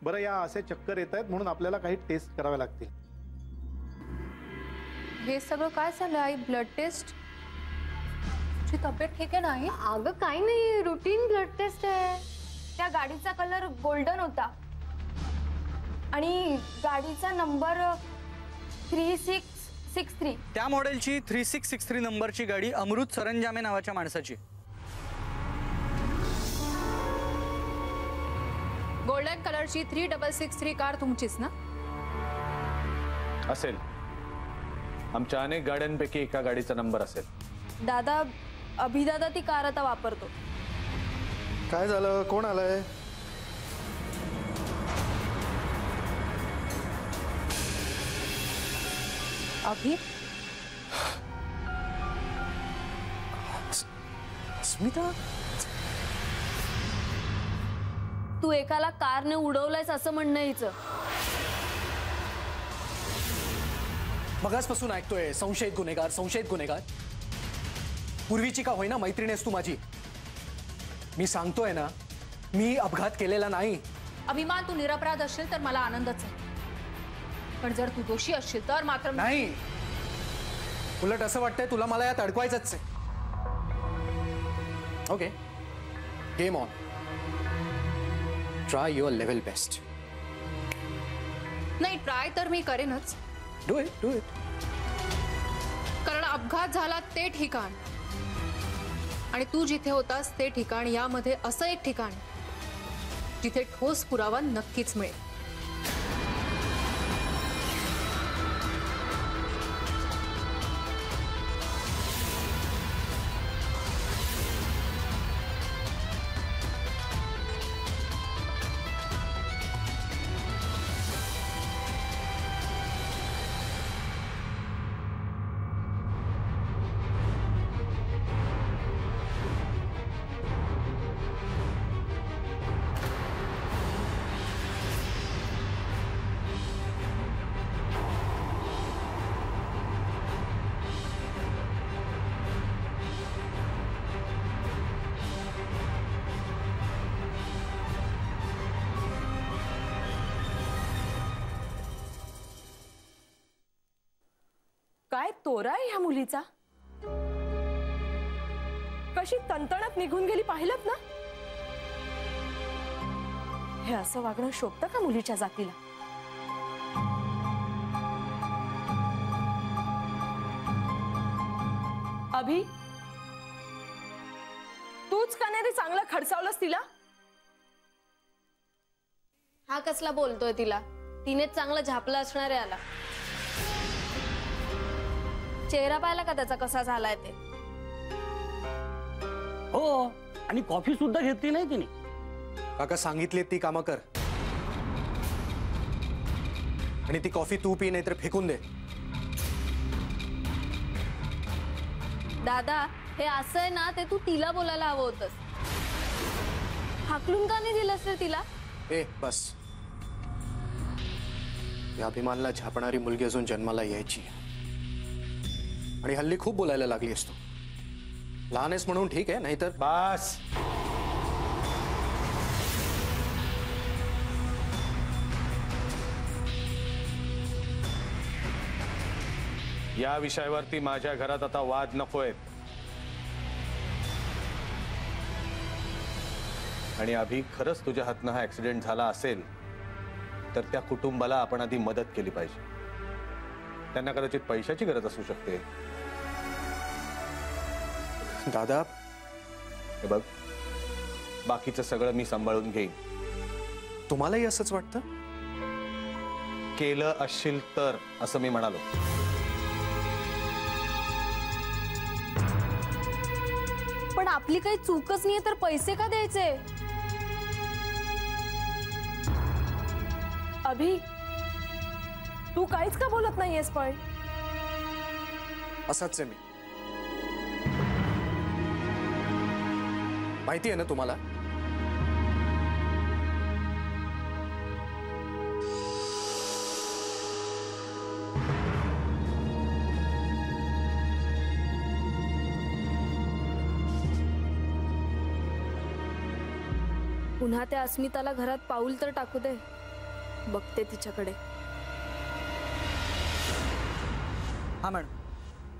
बरं, या असे चक्कर येत आहेत म्हणून आपल्याला काही टेस्ट करावे लागतील. हे सगळं काय झालं आई? Blood taste? तुझी तब्येत ठीक आहे ना आई? अगं काही नाही, रुटीन ब्लड टेस्ट आहे. त्या गाडीचा कलर गोल्डन होता आणि गाडीचा नंबर 3663. त्या मॉडेलची 3663 नंबरची गाडी अमृत सरंजामे नावाच्या माणसाची. गोल्डन कलरची 3663 कार तुमचीच ना? असेल. आमच्या अनेक गाड्यांपैकी एका गाडीचा नंबर असेल. दादा, अभिदादा ती कार आता वापरतो. काय झालं? कोण आलंय? अभि? स्मिता, तू एकाला कारने उडवलायस असं म्हणणं हिचं. मगासपासून ऐकतोय संशयित गुन्हेगार, संशयित गुन्हेगार. पूर्वीची का होईना मैत्रीणेस तू माझी. मी सांगतोय ना, मी अपघात केलेला नाही. अभिमान, तू निरपराध असशील तर मला आनंदच आहे, पण जर तू दोषी असशील तर मात्र नाही. उलट असं वाटतंय तुला मला यात अडकवायचंच आहे. Okay, game on. Try your level best. नाही, ट्राय तर मी करेनच. Do it, do it. कारण अपघात झाला ते ठिकाण आणि तू जिथे होतास ते ठिकाण यामध्ये असं एक ठिकाण जिथे ठोस पुरावा नक्कीच मिळेल. काय तोरा आहे ह्या मुलीचा? कशी तणतणत निघून गेली पाहिलत ना? हे असं वागणं शोभतं का मुलीच्या जातीला? अभि, तूच का नाही रे चांगलं खडसावलंस तिला? हा कसला बोलतोय तिला? तिने चांगला झापला असणार आहे आला. चेहरा पाहिला का त्याचा कसा झालाय ते? हो, आणि कॉफी सुद्धा घेतली नाही तिने. काका सांगितले ती कामं कर. आणि ती कॉफी तू पी, नाहीतर फेकून दे. दादा, हे असं आहे ना, ते तू तिला बोलायला हवं होतंस. हाकलून का नाही दिलंस रे तिला? ए बस. या अभिमानला झापणारी मुलगी अजून जन्माला यायची. आणि हल्ली खूप बोलायला लागली असतो. लहान आहेस म्हणून ठीक आहे, नाहीतर बस. या विषयावरती माझ्या घरात आता वाद नकोयत. आणि अभि, खरंच तुझ्या हातनं हा ऍक्सिडेंट झाला असेल तर त्या कुटुंबाला आपण आधी मदत केली पाहिजे. त्यांना कदाचित पैशाची गरज असू शकते. दादा, हे बघ, बाकीचं सगळं मी सांभाळून घेईन. तुम्हालाही असंच वाटतं? केलं असशील तर, असं मी म्हणालो. पण आपली काही चूकच नाहीये तर पैसे का द्यायचे? अभि, तू काहीच का बोलत नाहीयेस? पण असंच आहे मी. माहिती आहे ना तुम्हाला? पुन्हा त्या अस्मिताला घरात पाऊल तर टाकू दे. बघते तिच्याकडे. हा मॅडम,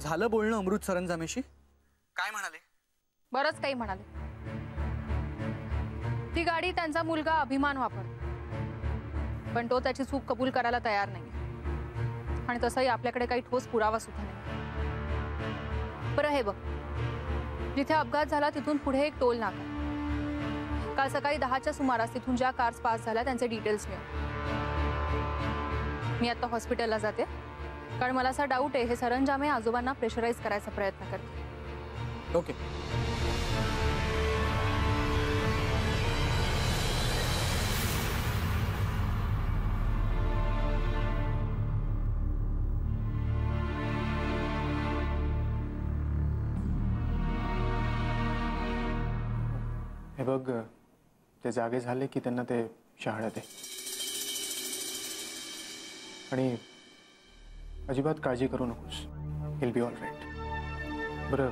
झालं बोलणं अमृत सरंजामेशी? काय म्हणाले? बरंच काही म्हणाले. ती गाडी त्यांचा मुलगा अभिमान वापरतो, पण तो त्याची चूक कबूल करायला तयार नाही. आणि तसंही आपल्याकडे काही ठोस पुरावा सुद्धा नाही. बरं हे बघ, जिथे अपघात झाला तिथून पुढे एक टोल नाका. काल सकाळी 10च्या सुमारास तिथून ज्या कार्स पास झाल्या त्यांचे डिटेल्स मिळव. मी आता हॉस्पिटलला जाते, कारण मला असा डाऊट आहे हे सरंजामे आजोबांना प्रेशराईज करायचा प्रयत्न करते. ओके. हे बघ, ते जागे झाले की त्यांना ते शहाळं दे. आणि अजिबात काळजी करू नकोस. Will be all right. बरं,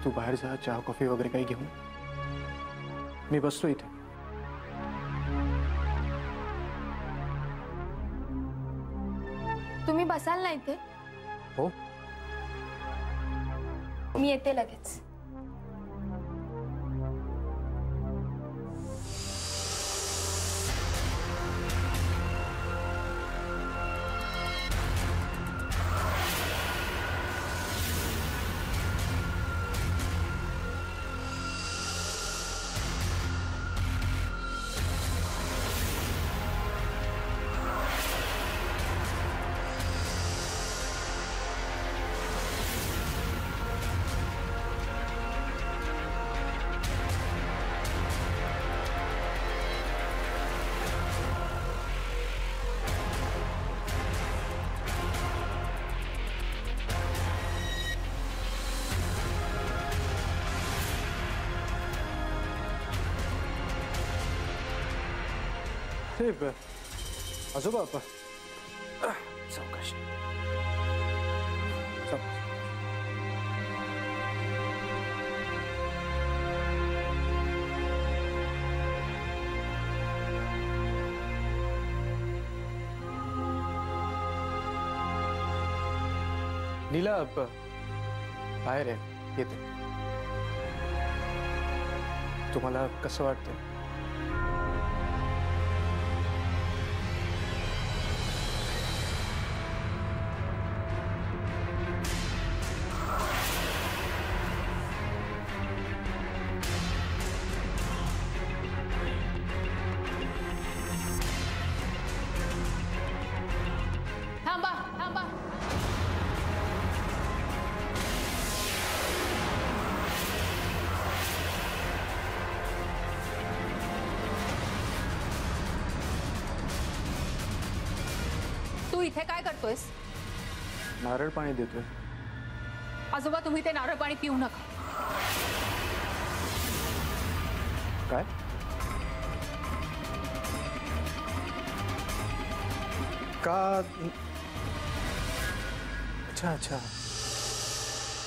तू बाहेर जा, चहा कॉफी वगैरे काही घेऊन. मी बसतो इथे. तुम्ही बसाल ना इथे? हो. मी येते लगेच. आजोबा, सावकाश. नीला बाहेर आहे, येते. तुम्हाला कसं वाटतं? थांबा थांबा. तू इथे काय करतोयस? नारळ पाणी देतोय. आजोबा, तुम्ही ते नारळ पाणी पिऊ नका. काय? का? अच्छा अच्छा,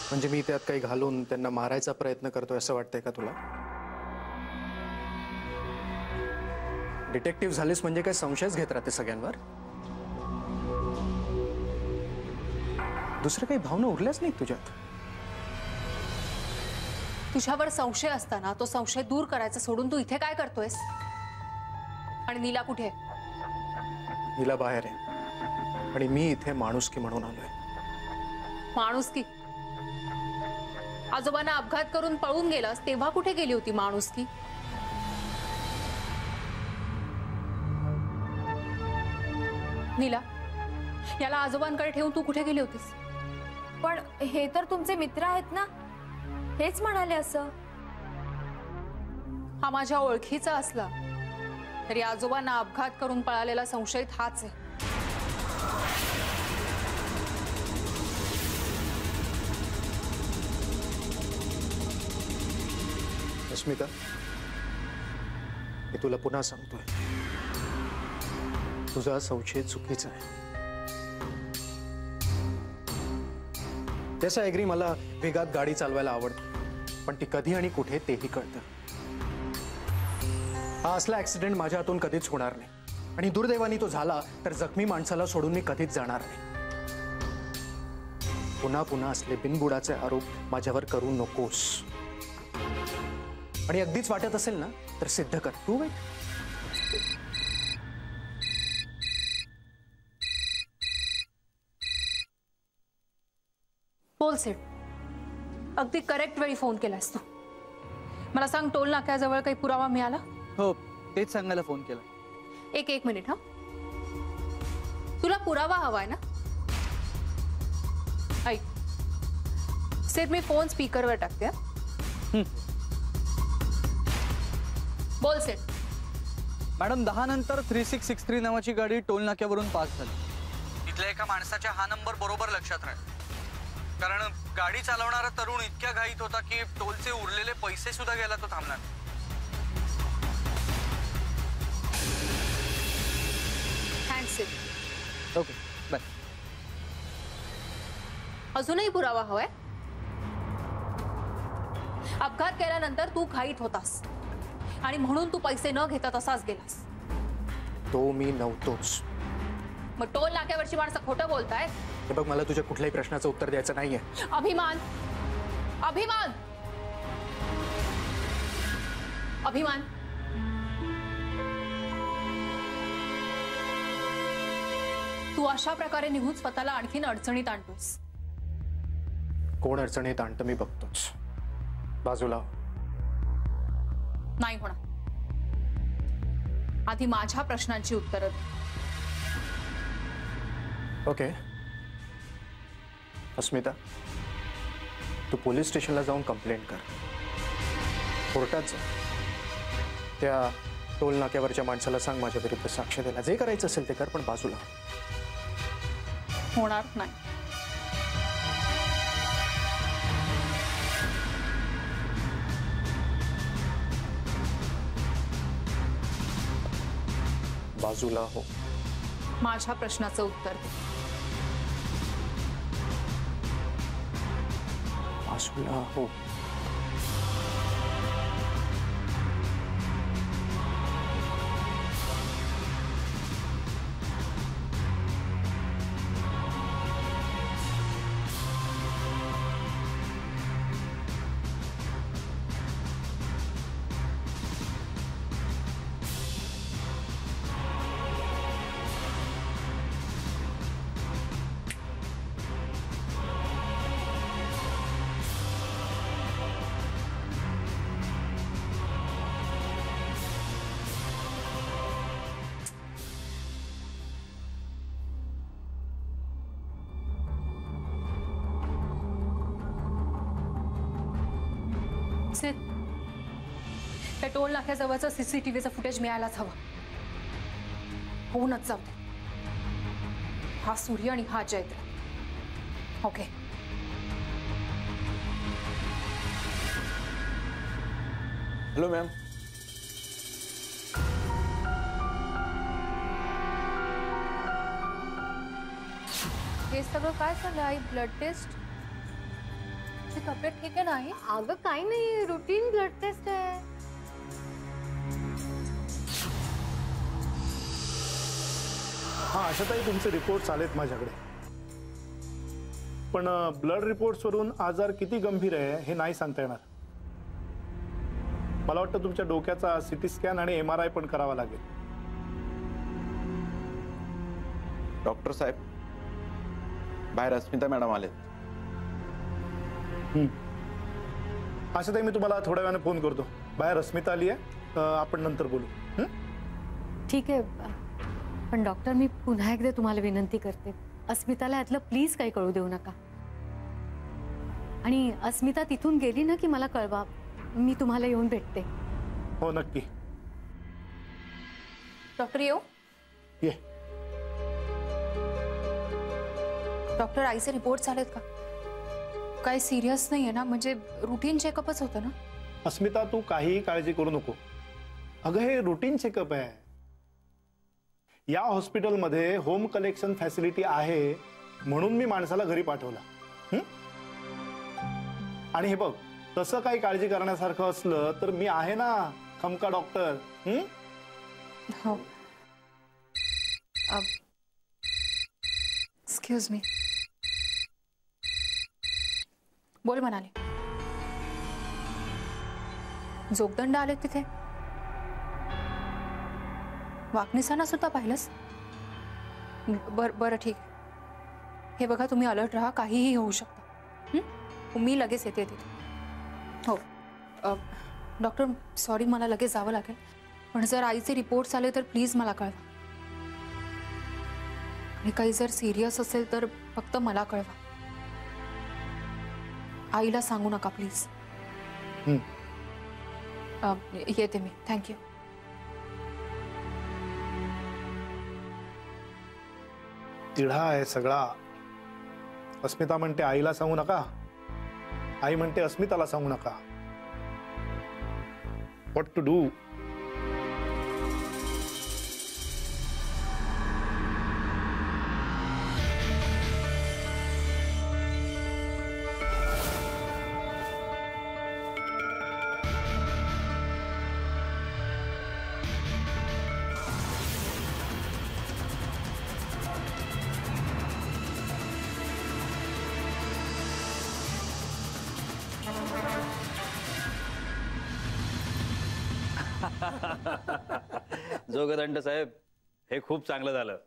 म्हणजे मी त्यात काही घालून त्यांना मारायचा प्रयत्न करतोय असं वाटतंय का तुला? डिटेक्टिव्ह झालीस म्हणजे काय संशयच घेत राहते सगळ्यांवर? दुसरं काही भावना उरल्याच नाही तुझ्यात? तुझ्यावर संशय असताना तो संशय दूर करायचा सोडून तू इथे काय करतोयस? आणि नीला कुठे? नीला बाहेर आहे आणि मी इथे माणुसकी म्हणून आलोय. माणुसकी? आजोबांना अपघात करून पळून गेलास तेव्हा कुठे गेली होती माणुसकी? नीला, याला आजोबांकडे ठेवून तू कुठे गेली होतीस? पण हे तर तुमचे मित्र आहेत ना, हेच म्हणाले असं. हा माझ्या ओळखीचा असला तरी आजोबांना अपघात करून पळालेला संशयित हाच आहे. अस्मिता, मी तुला पुन्हा सांगतोय, तुझा संशय चुकीचा आहे. तसं ऍग्री, मला वेगात गाडी चालवायला आवडते, पण ती कधी आणि कुठे तेही कळतं. हा असला ऍक्सिडेंट माझ्या हातून कधीच होणार नाही. आणि दुर्दैवाने तो झाला तर जखमी माणसाला सोडून मी कधीच जाणार नाही. पुन्हा पुन्हा असले बिनबुडाचे आरोप माझ्यावर करू नकोस. आणि अगदीच वाटत असेल ना तर सिद्ध कर. Prove it. बोल सेठ, अगदी करेक्ट वेळी फोन केलास तू. मला सांग, टोल नाक्याजवळ काही पुरावा मिळाला? हो, तेच सांगायला फोन केला. एक मिनिट. हा, तुला पुरावा हवाय ना? ऐक सेठ, मी फोन स्पीकरवर टाकते. बोल सेठ. मॅडम, 10 नंतर 3663 नावाची गाडी टोल नाक्यावरून पास झाली. तिथल्या एका माणसाच्या हा नंबर बरोबर लक्षात राहील, कारण गाडी चालवणारा तरुण इतक्या घाईत होता की टोलचे उरलेले पैसे सुद्धा घ्यायला तो थांबला. थँक्स सेठ. Okay, bye. अजूनही पुरावा हवाय? अपघात केल्यानंतर तू घाईत होतास आणि म्हणून तू पैसे न घेता तसाच गेलास. तो मी नव्हतोच. मग टोल नाक्यावरची माणसं खोटं बोलताय? हे बघ, मला तुझ्या कुठल्याही प्रश्नाचं उत्तर द्यायचं नाहीये. अभिमान, अभिमान, अभिमान. तू अशा प्रकारे निघून स्वतःला आणखीन अडचणीत आणतोस. कोण अडचणीत आणतं मी बघतोच. बाजूला. नाही होणार. आधी माझ्या प्रश्नांची उत्तरं दे. ओके. अस्मिता, तू पोलीस स्टेशनला जाऊन कंप्लेंट कर. कोर्टात जा. त्या टोल नाक्यावरच्या माणसाला सांग माझ्या विरुद्ध साक्ष द्यायला. जे करायचं असेल ते कर, पण बाजूला. होणार नाही. बाजूला हो. माझ्या प्रश्नाचं उत्तर दे. बाजूला हो. त्या टोल नाक्याजवळचं सीसीटीव्हीचं फुटेज मिळायलाच हवं. होऊनच जाऊ दे. हा सूर्य आणि हा चैत्र. ओके. Hello ma'am. हे सगळं काय चाललं आई? Blood taste? तब्येत ठीक आहे नाही? अगं काही नाही, रुटीन ब्लड टेस्ट आहे. हा, अशातही तुमचे रिपोर्ट्स आलेत माझ्याकडे, पण ब्लड रिपोर्ट्सवरून आजार किती गंभीर आहे हे नाही सांगता येणार. मला वाटतं तुमच्या डोक्याचा सिटी स्कॅन आणि MRI पण करावा लागेल. डॉक्टर साहेब, बाहेर अस्मिता मॅडम आलेत. अशातही मी तुम्हाला थोड्या वेळाने फोन करतो. बाहेर अस्मिता आली आहे, आपण नंतर बोलू. ठीक आहे, पण डॉक्टर मी पुन्हा एकदा तुम्हाला विनंती करते, अस्मिताला यातलं प्लीज काही कळू देऊ नका. आणि अस्मिता तिथून गेली ना की मला कळवा, मी तुम्हाला येऊन भेटते. हो नक्की. डॉक्टर येऊ? ये. डॉक्टर, आईचे रिपोर्ट्स आलेत का? काही सिरियस नाहीये ना? म्हणजे रुटीन चेकअपच होतं ना? अस्मिता, तू काही काळजी करू नको. अगं, हे रुटीन चेकअप आहे. या हॉस्पिटलमध्ये होम कलेक्शन फॅसिलिटी आहे म्हणून मी माणसाला घरी पाठवला. आणि हे बघ, तसं काही काळजी करण्यासारखं असलं तर मी आहे ना, खमका डॉक्टर. हो. Excuse me. बोल म्हणाले. जोगदंड आले तिथे. वाकणीसांना सुद्धा पाहिलंस? बरं ठीक आहे. हे बघा, तुम्ही अलर्ट राहा, काहीही होऊ शकतं. मी लगेच येते तिथे. हो डॉक्टर, सॉरी, मला लगेच जावं लागेल, पण जर आईचे रिपोर्ट्स आले तर प्लीज मला कळवा. आणि काही जर सिरियस असेल तर फक्त मला कळवा. आईला सांगू नका प्लीज. येते मी. थँक्यू. तिढा आहे सगळा. अस्मिता म्हणते आईला सांगू नका, आई म्हणते अस्मिताला सांगू नका. What to do? जोगदंड साहेब, हे खूप चांगलं झालं.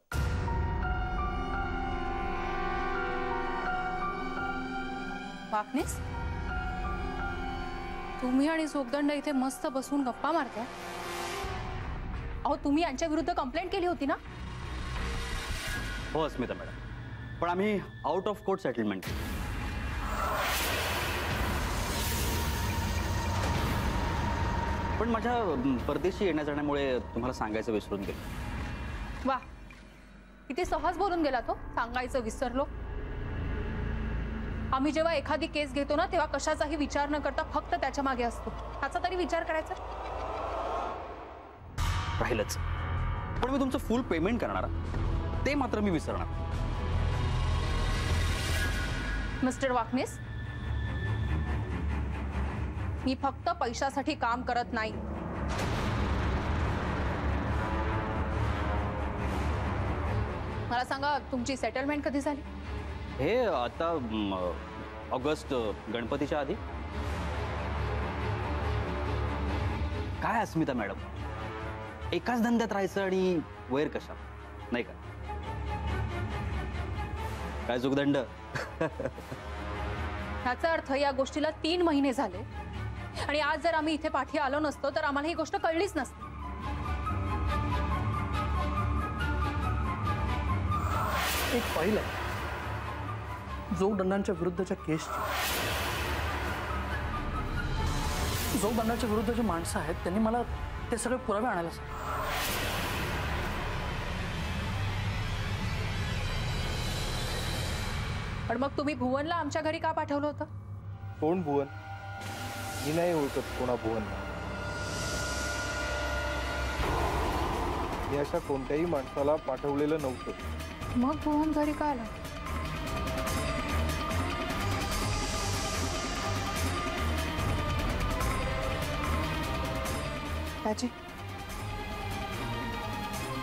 वाकणीस, तुम्ही आणि जोगदंड इथे मस्त बसून गप्पा मारताय. अहो, तुम्ही यांच्या विरुद्ध कंप्लेंट केली होती ना? हो अस्मिता मॅडम, पण आम्ही आउट ऑफ कोर्ट सेटलमेंट. पण माझ्या परदेशी येण्या जाण्यामुळे तुम्हाला सांगायचं विसरून गेलो. वा, किती सहज बोलून गेला तो. सांगायचं विसरलो. आम्ही जेव्हा एखादी केस घेतो ना, तेव्हा कशाचाही विचार न करता फक्त त्याच्या मागे असतो. त्याचा तरी विचार करायचा. राहिलंच, पण मी तुमचं फुल पेमेंट करणार, ते मात्र मी विसरणार. मिस्टर वाकणीस, मी फक्त पैशासाठी काम करत नाही. मला सांगा, तुमची सेटलमेंट कधी झाली? हे आता ऑगस्ट गणपतीच्या आधी. काय अस्मिता मॅडम, एकाच धंद्यात राहायचं आणि वैर कशा, नाही का? काय जोगदंड? ह्याचा अर्थ या गोष्टीला 3 महिने झाले, आणि आज जर आम्ही इथे पाठी आलो नसतो तर आम्हाला ही गोष्ट कळलीच नसती. एक फाईल आहे जोगदंडांच्या विरुद्धच्या केसची. जोगदंडाच्या विरुद्ध जी माणसं आहेत त्यांनी मला ते सगळे पुरावे आणायला सांगितले. पण मग तुम्ही भुवनला आमच्या घरी का पाठवलं होतं? कोण भुवन? मी नाही ओळखत कोणा भुवन. मी अशा कोणत्याही माणसाला पाठवलेलं नव्हतं. मग भुवन घरी का आला? राजी,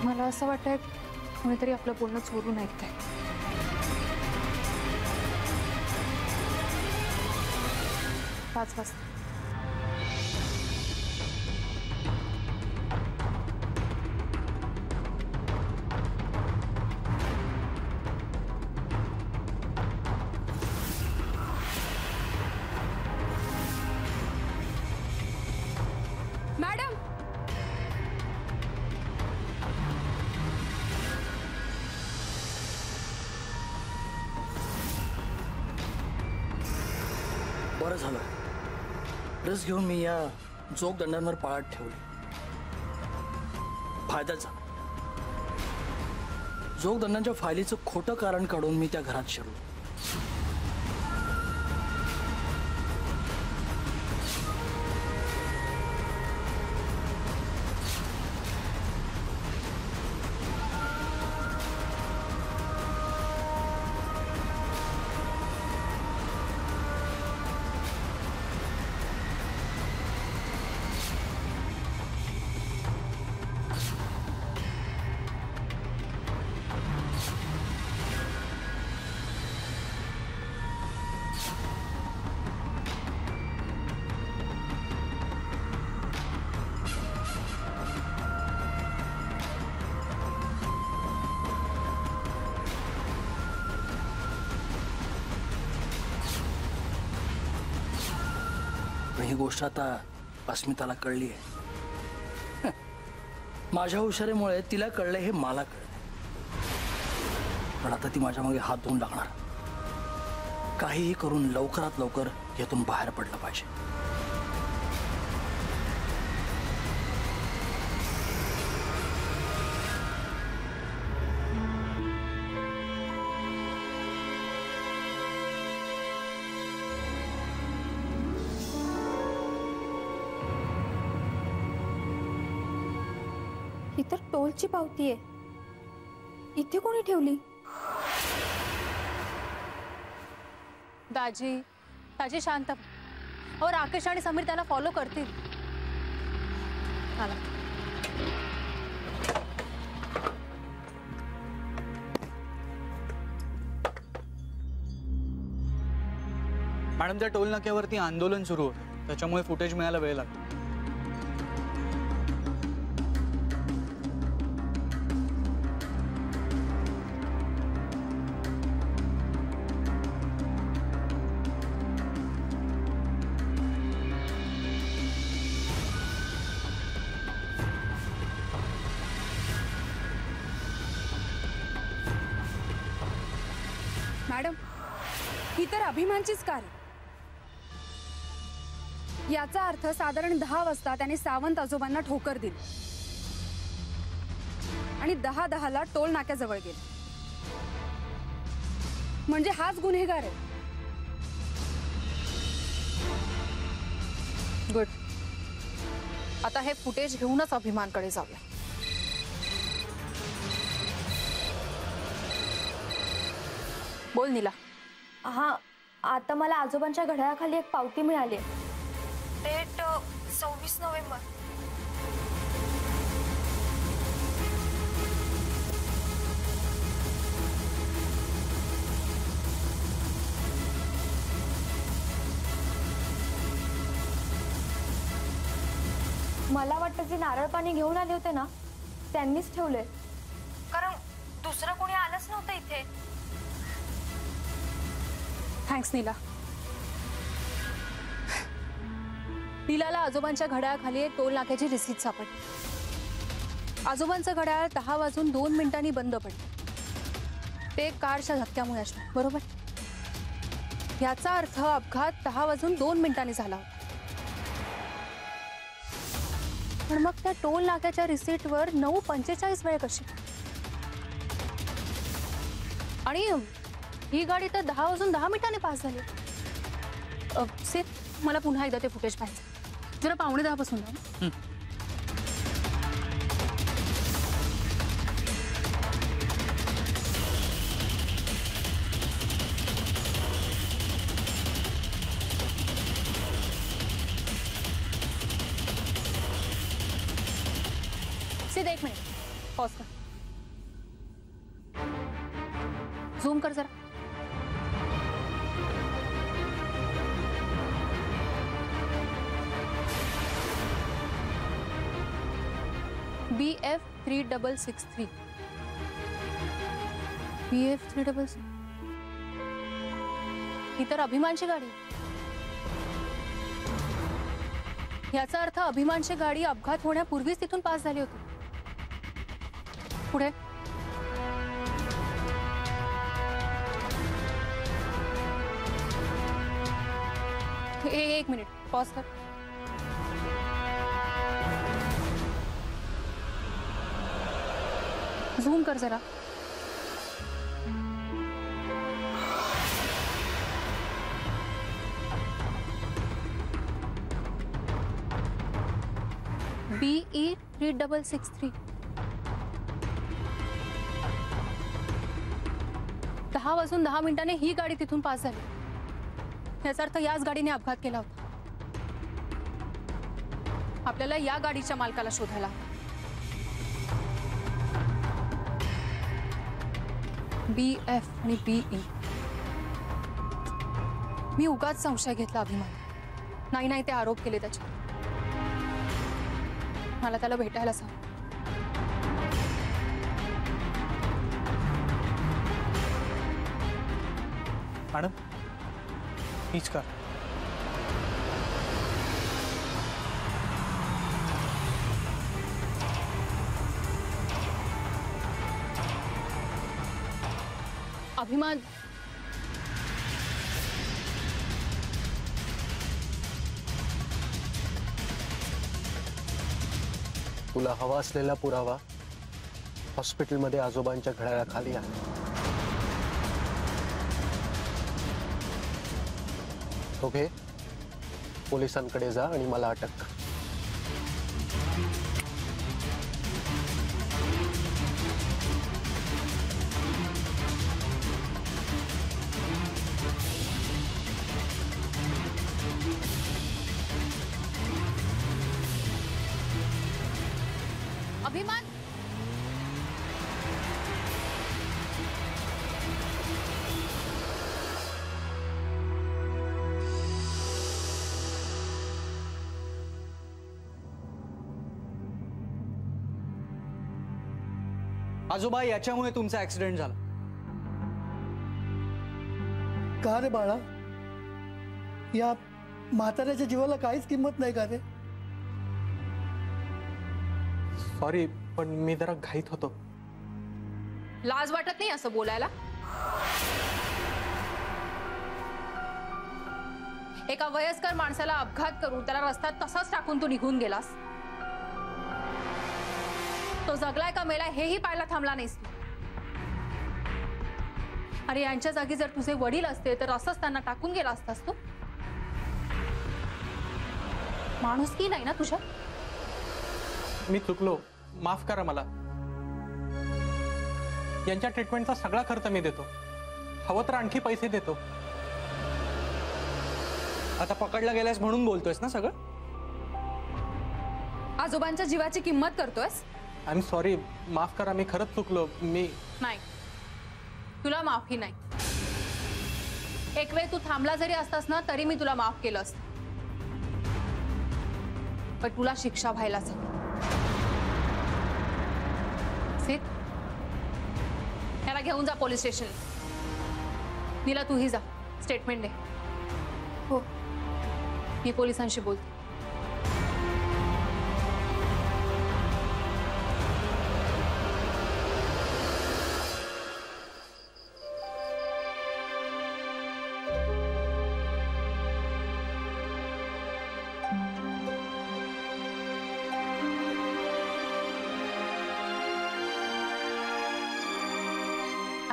मला असं वाटतंय कोणीतरी आपलं बोलणं चोरून ऐकतंय. पाच वाजता. मॅडम, बरं झालं रस घेऊन मी या जोगदंडांवर पाळत ठेवली. फायदा झाला. जोगदंडांच्या फायलीचं खोटं कारण काढून मी त्या घरात शिरलो. पण ही गोष्ट आता अस्मिताला कळली आहे. माझ्या हुशारीमुळे तिला कळलं हे मला कळलं. पण आता ती माझ्या मागे हात धुवून लागणार. काहीही करून लवकरात लवकर यातून बाहेर पडलं पाहिजे. ही तर टोलची पावती आहे. इथे कोणी ठेवली? दाजी दाजी शांत व्हा. राकेश आणि समीर त्याला फॉलो करतील. चला. मॅडम त्या टोल नाक्यावरती आंदोलन सुरू होतं, त्याच्यामुळे फुटेज मिळायला वेळ लागतो. मॅडम, ही तर अभिमानचीच कार आहे. याचा अर्थ साधारण 10 वाजता त्याने सावंत आजोबांना ठोकर दिली आणि 10:10 टोल नाक्याजवळ गेला. म्हणजे हाच गुन्हेगार आहे. गुड. आता हे फुटेज घेऊनच अभिमानकडे जाऊया. बोल नीला. हा, आता मला आजोबांच्या घड्याळाखाली एक पावती मिळाली. Date 26 November. मला वाटतं जे नारळ पाणी घेऊन आले होते ना, त्यांनीच ठेवलंय, कारण दुसरं कोणी आलंच नव्हतं इथे. थँक्स नीला. नीलाला आजोबांच्या घड्याळाखाली एक टोल नाक्याची रिसीट सापडली. आजोबांचं घड्याळ 10:02 बंद पडलं. ते कारच्या धक्क्यामुळे असणार, बरोबर? याचा अर्थ अपघात 10:02 झाला होता. पण मग त्या टोल नाक्याच्या रिसीटवर 9:45 वेळ कशी? आणि ही गाडी तर 10:10 पास झाली. सेफ, मला पुन्हा एकदा ते फुटेज पाहिजे. जरा 9:45 पासून ना. सिद्ध, एक मिनिट पॉज कर. झूम कर जरा. BF 3663. BF 3663. ही तर अभिमानची गाडी. याचा अर्थ अभिमानची गाडी अपघात होण्यापूर्वीच तिथून पास झाली होती. पुढे एक मिनिट पॉज कर. झूम कर जरा. BE 3663. 10:10 ही गाडी तिथून पास झाली. याचा अर्थ याच गाडीने अपघात केला होता. आपल्याला या गाडीच्या मालकाला शोधायला. BF आणि BE. मी उगाच संशय घेतला अभिमान. नाही ते आरोप केले त्याचे. मला त्याला भेटायला सांग. मॅडम हीच कार. अभिमान, तुला हवा असलेला पुरावा हॉस्पिटलमध्ये आजोबांच्या घड्याळाखाली आहे. तो घे, पोलिसांकडे जा आणि मला अटक कर. अभिमान, आजोबा, याच्यामुळे तुमचा ऍक्सिडेंट झाला. का रे बाळा, या म्हाताऱ्याच्या जीवाला काहीच किंमत नाही का रे? सॉरी, पण मी जरा घाईत होतो. लाज वाटत नाही असं बोलायला? एका वयस्कर माणसाला अपघात करून त्याला रस्त्यात तसाच टाकून तू निघून गेलास. तो जगलाय का मेलाय हेही पाहायला थांबला नाहीस तू. अरे यांच्या जागी जर तुझे वडील असते तर असंच त्यांना टाकून गेला असतास तू. माणुसकी नाही ना तुझ्या? मी चुकलो, माफ करा मला. यांच्या ट्रीटमेंटचा सगळा खर्च मी देतो, हवं तर आणखी पैसे देतो. आता पकडला गेलास म्हणून बोलतोयस ना सगळं? आजोबांच्या जीवाची किंमत करतोयस? आय एम सॉरी, माफ करा, मी खरंच चुकलो. मी नाही, तुला माफी नाही. एक वेळ तू थांबला जरी असतास ना तरी मी तुला माफ केलं असतं, पण तुला शिक्षा व्हायलाच हवी. याला घेऊन जा पोलीस स्टेशन. नीला तूही जा, स्टेटमेंट दे. हो, मी पोलिसांशी बोलते.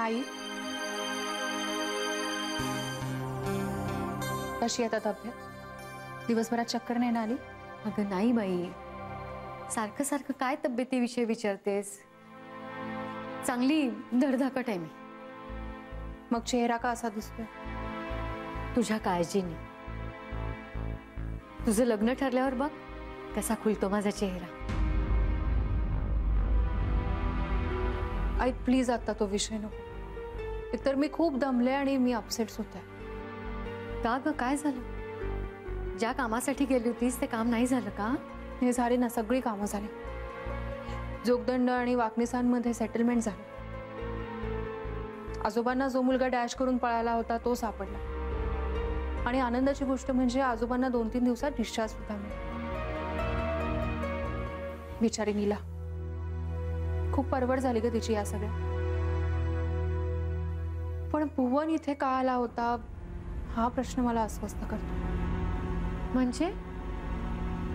आई, कशी आहे तब्येत? दिवसभरात चक्कर नाही ना आली? अगं नाही बाई, सारखं सारखं काय तब्येतीविषयी विचारतेस? चांगली धडधाकट आहे मी. मग चेहरा का असा दिसतोय? तुझ्या काळजीने. तुझं लग्न ठरल्यावर बघ कसा खुलतो माझा चेहरा. आई प्लीज आता तो विषय नको. एकतर मी खूप दमले आणि मी अपसेट होते. का ग, काय झालं? ज्या कामासाठी गेली होतीस ते काम नाही झालं का? हे झाले ना, सगळी कामं झाली. जोगदंड आणि वाकणीसांमध्ये सेटलमेंट झालं. आजोबांना जो मुलगा डॅश करून पळाला होता तो सापडला. आणि आनंदाची गोष्ट म्हणजे आजोबांना 2-3 दिवसात डिस्चार्ज सुद्धा मिळाला. बिचारी नीला, खूप परवड झाली ग तिची या सगळ्या. पण भुवन इथे का आला होता हा प्रश्न मला अस्वस्थ करतो. म्हणजे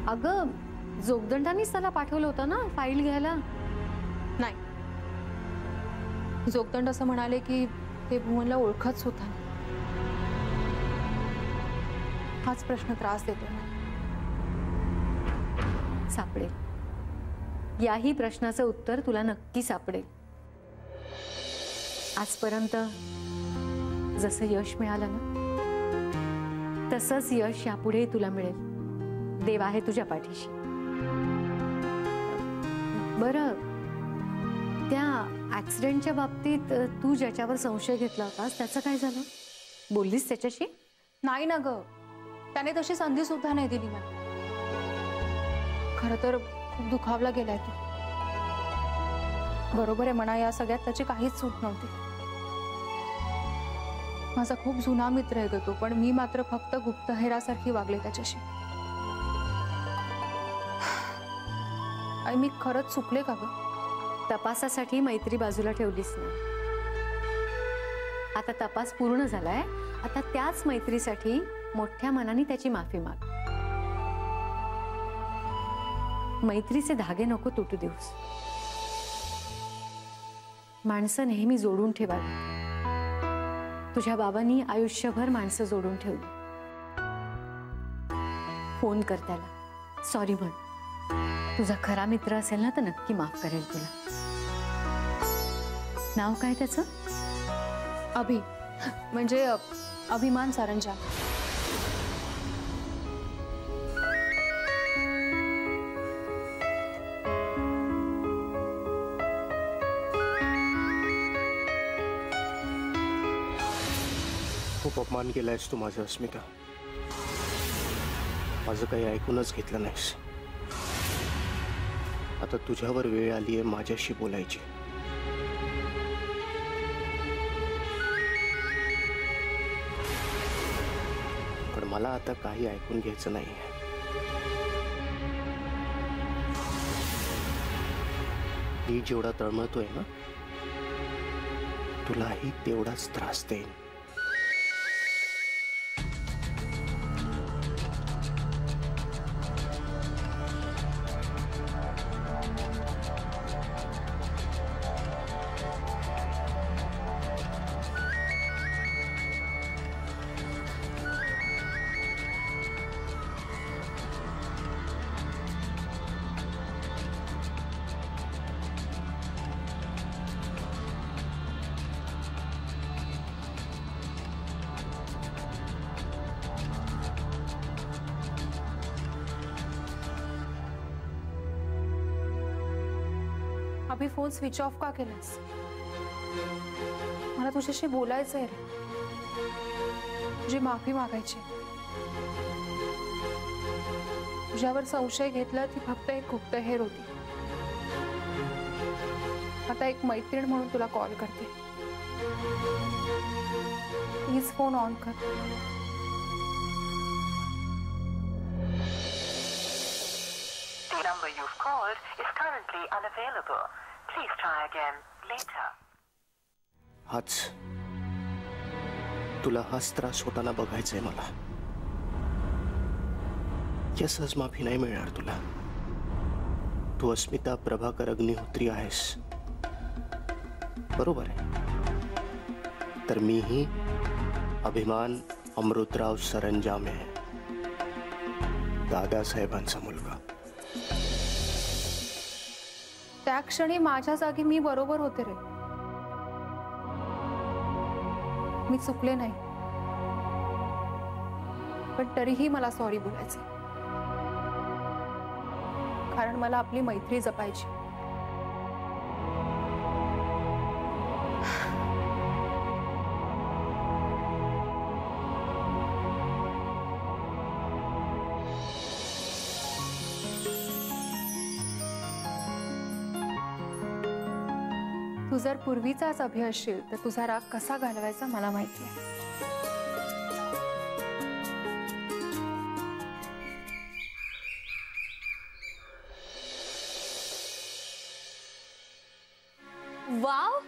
अगं, जोगदंडानीच त्याला पाठवलं होतं ना फाईल घ्यायला? नाही, जोगदंड असं म्हणाले की ते भुवनला ओळखत सुद्धा नाही. हाच प्रश्न त्रास देतो. सापडेल, याही प्रश्नाचं उत्तर तुला नक्की सापडेल. आजपर्यंत जसं यश मिळालं ना तसंच यश यापुढे तुला मिळेल. देव आहे तुझ्या पाठीशी. बरं, त्या ऍक्सिडेंटच्या बाबतीत तू ज्याच्यावर संशय घेतला होतास त्याचं काय झालं? बोललीस त्याच्याशी? नाही ना ग, त्याने तशी संधी सुद्धा नाही दिली मला. खरं तर खूप दुखावला गेलाय तो. बरोबर आहे म्हणा, या सगळ्यात त्याची काहीच चूक नव्हती. माझा खूप जुना मित्र आहे ग तो, पण मी मात्र फक्त गुप्तहेरासारखी वागले त्याच्याशी. आई, मी खरंच चुकले का ग? तपासासाठी मैत्री बाजूला ठेवलीस ना, आता तपास पूर्ण झालाय. आता त्याच मैत्रीसाठी मोठ्या मनाने त्याची माफी माग. मैत्रीचे धागे नको तुटू देऊस. माणसं नेहमी जोडून ठेवावी. तुझ्या बाबांनी आयुष्यभर माणसं जोडून ठेवली. फोन कर त्याला, सॉरी म्हण. तुझा खरा मित्र असेल ना तर नक्की माफ करेल तुला. नाव काय त्याचं? अभि, म्हणजे अभिमान सरंजाम. खूप अपमान केलायस तू माझं अस्मिता. माझं काही ऐकूनच घेतलं नाहीस. आता तुझ्यावर वेळ आलीये माझ्याशी बोलायची. पण मला आता काही ऐकून घ्यायचं नाहीये. मी जेवढा तळमळतोय ना, तुलाही तेवढाच त्रास देईन. अभि, फोन स्विच ऑफ का केलास? मला तुझ्याशी बोलायचंय रे. तुझी माफी मागायची. तुझ्यावर संशय घेतला ती फक्त एक गुप्तहेर होती. आता एक मैत्रीण म्हणून तुला कॉल करते. प्लीज फोन ऑन कर. The number you've called is currently unavailable. Please try again later. हाच तुला हाच त्रास होताना बघायचंय मला. या सहज माफी नाही मिळणार तुला. तू अस्मिता प्रभाकर अग्निहोत्री आहेस, बरोबर आहे. तर मीही अभिमान अमृतराव सरंजाम आहे, दादासाहेबांचा मुलगा. त्या क्षणी माझ्या जागी मी बरोबर होते रे. मी चुकले नाही, पण तरीही मला सॉरी बोलायचं, कारण मला आपली मैत्री जपायची. तू जर पूर्वीचाच अभि असशील तर तुझा राग कसा घालवायचा मला माहिती आहे. वाव,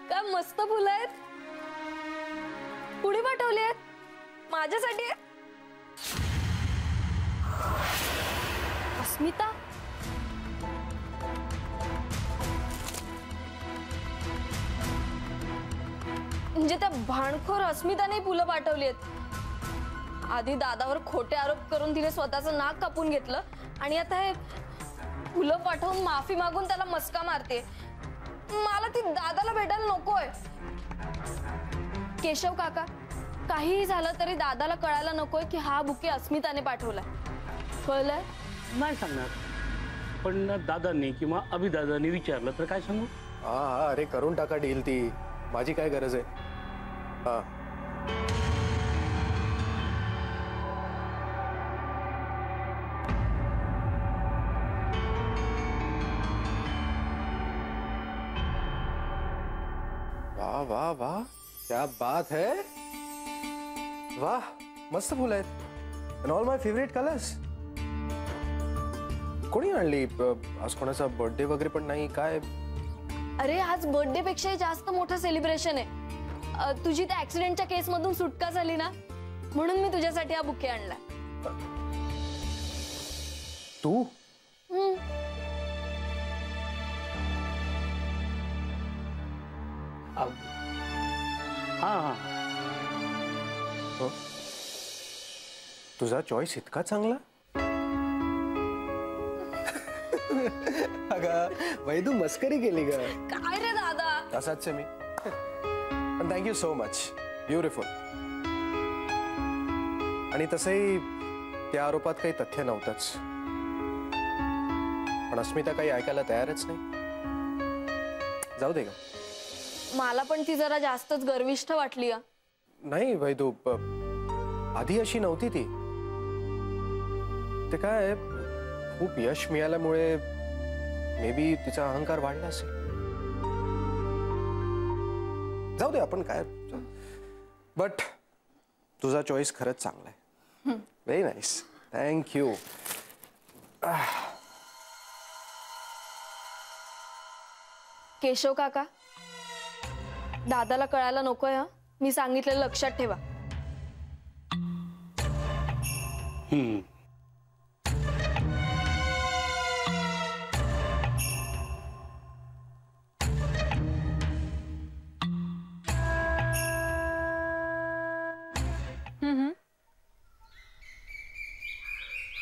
काय मस्त फुलं आहेत. पुढे पाठवली आहेत माझ्यासाठी. अस्मिता, म्हणजे त्या भाणखोर अस्मिताने फुलं पाठवली आहेत. आधी दादावर खोटे आरोप करून तिने स्वतःचं नाक कापून घेतलं आणि आता हे फुलं पाठवून माफी मागून त्याला मस्का मारते. मला ती दादाला भेटायला नकोय. केशव काका, काहीही झालं तरी दादाला कळायला नकोय की हा बुके अस्मिताने पाठवलाय. कळलंय? नाही सांगणार, पण दादांनी किंवा अभिदादांनी विचारलं तर काय सांगू? हा, अरे करून टाका डील. ती माझी काय गरज आहे. हा, वाह वाह वाह, क्या बात है. वाह, मस्त फुलं आहेत. and all my favorite colors. कोणी आणली? आज कोणाचा बर्थडे वगैरे पण नाही काय? अरे आज बर्थडे पेक्षाही जास्त मोठं सेलिब्रेशन आहे. तुझी त्या ऍक्सिडेंटच्या केस मधून सुटका झाली ना, म्हणून मी तुझ्यासाठी हा बुके आणलाय. तू हा. तुझा चॉईस इतका चांगला? अगं वैदू मस्करी केली ग. काय रे दादा? असाच मी. पण थँक्यू सो मच. ब्युटिफुल. आणि तसंही त्या आरोपात काही तथ्य नव्हतंच, पण अस्मिता काही ऐकायला तयारच नाही. जाऊ दे ग. मला पण ती जरा जास्तच गर्विष्ठ वाटली. नाही वैदू, आधी अशी नव्हती ती. ते काय खूप यश मिळाल्यामुळे मे बी तिचा अहंकार वाढला असेल. जाऊ दे, आपण काय. बट तुझा चॉईस खरंच चांगला आहे. Very nice. थँक्यू. केशव काका, दादाला कळायला नकोय हा. मी सांगितलेलं लक्षात ठेवा.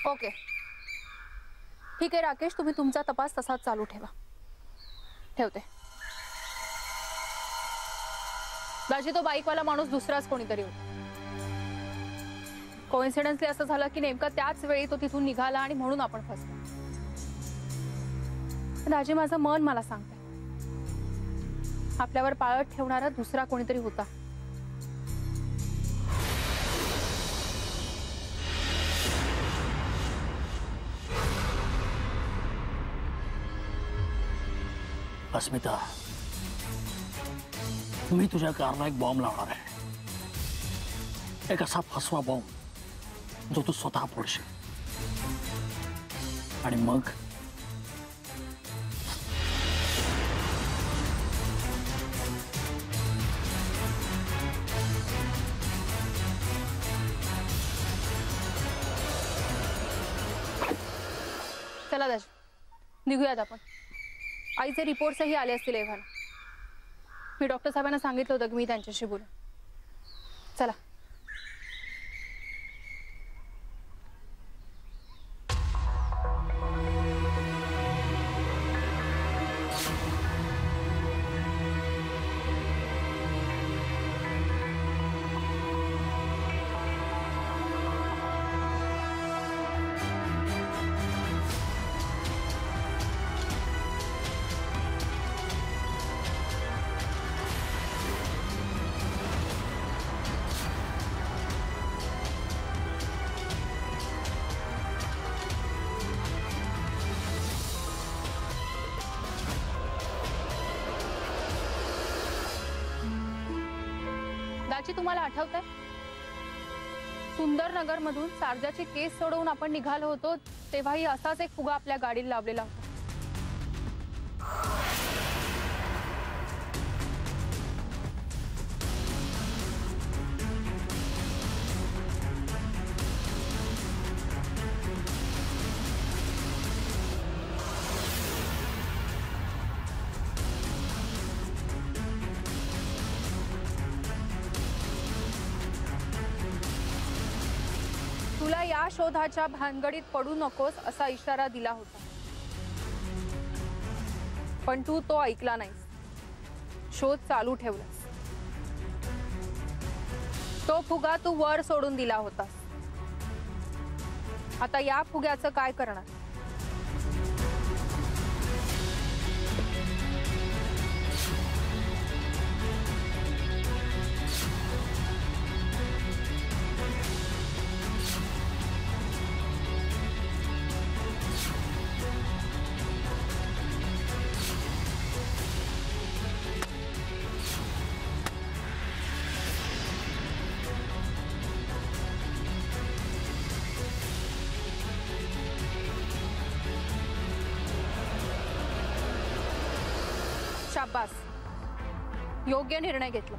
ओके, ठीक आहे राकेश, तुम्ही तुमचा तपास तसाच चालू ठेवा. ठेवते. दाजी, तो बाईकवाला माणूस दुसराच कोणीतरी होता. कोइन्सिडन्सली असं झालं की नेमका त्याच वेळी तो तिथून निघाला आणि म्हणून आपण फसलो. दाजी, माझं मन मला सांगतंय आपल्यावर पाळत ठेवणारा दुसरा कोणीतरी होता. अस्मिता, मी तुझ्या कारला एक बॉम्ब लावणार आहे. एक असा फसवा बॉम्ब जो तू स्वतः फोडशील. आणि मग चला दाजी, निघूयात आपण. आईचे रिपोर्ट्सही आले असतील एव्हाना. मी डॉक्टर साहेबांना सांगितलं होतं की मी त्यांच्याशी बोलू. चला. दाजी, तुम्हाला आठवतंय सुंदरनगर मधून सारजाची केस सोडवून आपण निघालो होतो तेव्हाही असाच एक फुगा आपल्या गाडीला लावलेला होता. तुला या शोधाच्या भानगडीत पडू नकोस असा इशारा दिला होता, पण तू तो ऐकला नाहीस. शोध चालू ठेवलास. तो फुगा तू वर सोडून दिला होतास. आता या फुग्याचं काय करणार? शाबास, योग्य निर्णय घेतला.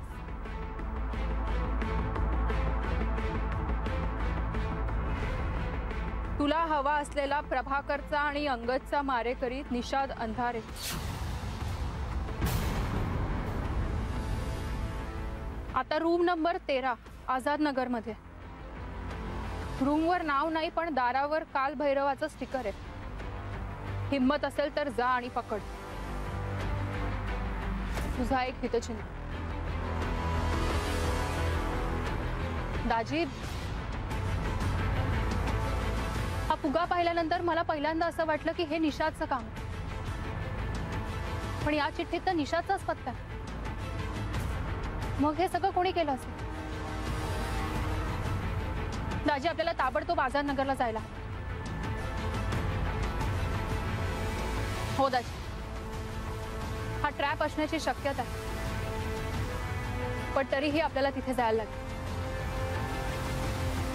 तुला हवा असलेला प्रभाकरचा आणि अंगदचा मारेकरी निषाद अंधारे. आता रूम नंबर 13 आझाद नगर मध्ये. रूमवर नाव नाही पण दारावर काल भैरवाचं स्टिकर आहे. हिम्मत असेल तर जा आणि पकड. तुझा एक हितचिन्ह. दाजी, हा फुगा पाहिल्यानंतर मला पहिल्यांदा असं वाटलं की हे निषादचं काम. पण या चिठ्ठीत तर निषादचाच पत्ता. मग हे सगळं कोणी केलं असेल? दाजी, आपल्याला ताबडतोब आझाद नगरला जायला. हो दाजी, हा ट्रॅप असण्याची शक्यता आहे. पण तरीही आपल्याला तिथे जायला लागेल.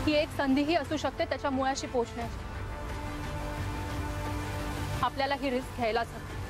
ही एक संधीही असू शकते त्याच्या मुळाशी पोहोचण्याची. आपल्याला ही रिस्क घ्यायलाच हवी.